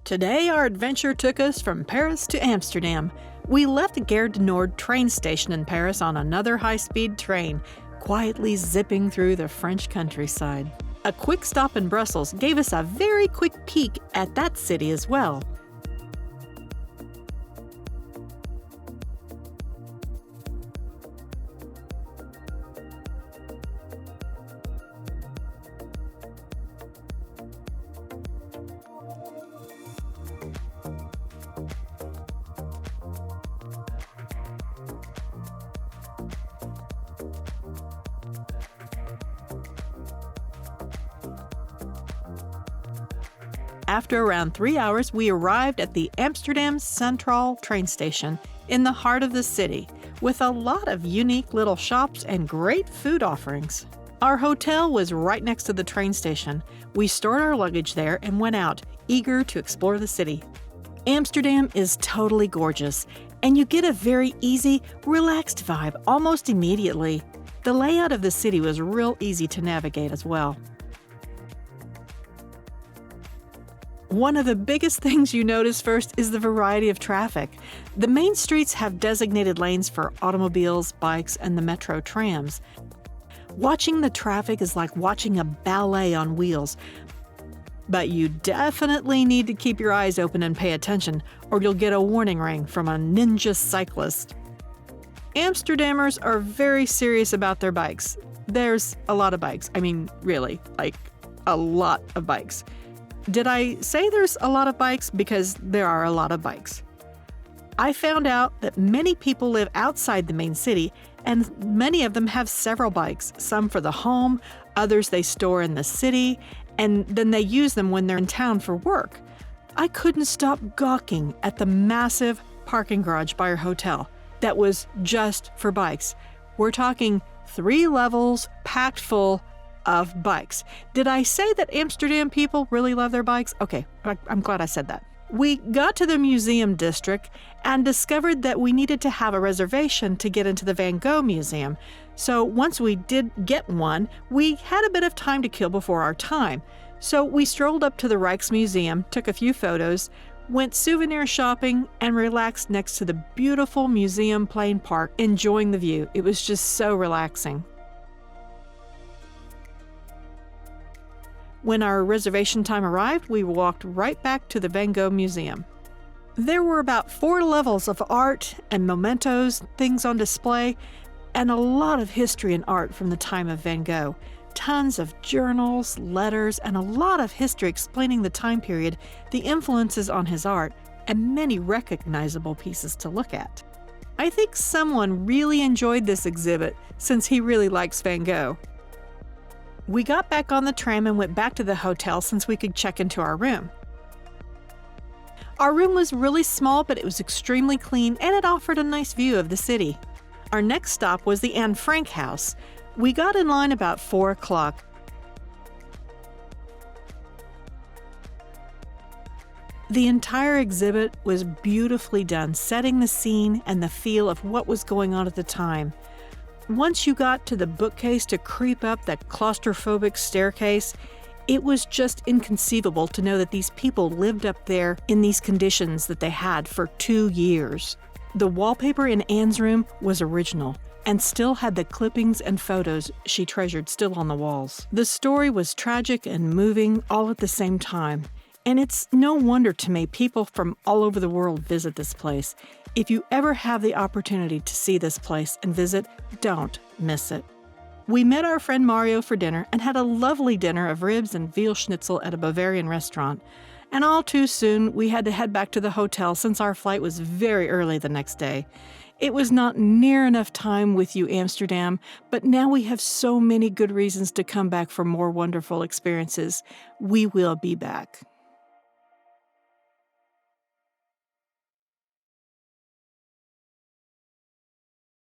Today, our adventure took us from Paris to Amsterdam. We left the Gare du Nord train station in Paris on another high-speed train, quietly zipping through the French countryside. A quick stop in Brussels gave us a very quick peek at that city as well. After around 3 hours, we arrived at the Amsterdam Centraal train station in the heart of the city, with a lot of unique little shops and great food offerings. Our hotel was right next to the train station. We stored our luggage there and went out, eager to explore the city. Amsterdam is totally gorgeous, and you get a very easy, relaxed vibe almost immediately. The layout of the city was real easy to navigate as well. One of the biggest things you notice first is the variety of traffic. The main streets have designated lanes for automobiles, bikes, and the metro trams. Watching the traffic is like watching a ballet on wheels. But you definitely need to keep your eyes open and pay attention, or you'll get a warning ring from a ninja cyclist. Amsterdammers are very serious about their bikes. There's a lot of bikes. I mean, really, like a lot of bikes. Did I say there's a lot of bikes? Because there are a lot of bikes. I found out that many people live outside the main city, and many of them have several bikes, some for the home, others they store in the city, and then they use them when they're in town for work. I couldn't stop gawking at the massive parking garage by our hotel that was just for bikes. We're talking 3 levels packed full of bikes. Did I say that Amsterdam people really love their bikes? Okay, I'm glad I said that. We got to the museum district and discovered that we needed to have a reservation to get into the Van Gogh Museum. So once we did get one, we had a bit of time to kill before our time. So we strolled up to the Rijksmuseum, took a few photos, went souvenir shopping, and relaxed next to the beautiful museum plain park, enjoying the view. It was just so relaxing. When our reservation time arrived, we walked right back to the Van Gogh Museum. There were about 4 levels of art and mementos, things on display, and a lot of history and art from the time of Van Gogh. Tons of journals, letters, and a lot of history explaining the time period, the influences on his art, and many recognizable pieces to look at. I think someone really enjoyed this exhibit since he really likes Van Gogh. We got back on the tram and went back to the hotel since we could check into our room. Our room was really small, but it was extremely clean and it offered a nice view of the city. Our next stop was the Anne Frank house. We got in line about 4 o'clock. The entire exhibit was beautifully done, setting the scene and the feel of what was going on at the time. Once you got to the bookcase to creep up that claustrophobic staircase, it was just inconceivable to know that these people lived up there in these conditions that they had for 2 years. The wallpaper in Anne's room was original and still had the clippings and photos she treasured still on the walls. The story was tragic and moving all at the same time. And it's no wonder to me people from all over the world visit this place. If you ever have the opportunity to see this place and visit, don't miss it. We met our friend Mario for dinner and had a lovely dinner of ribs and veal schnitzel at a Bavarian restaurant. And all too soon, we had to head back to the hotel since our flight was very early the next day. It was not near enough time with you, Amsterdam, but now we have so many good reasons to come back for more wonderful experiences. We will be back.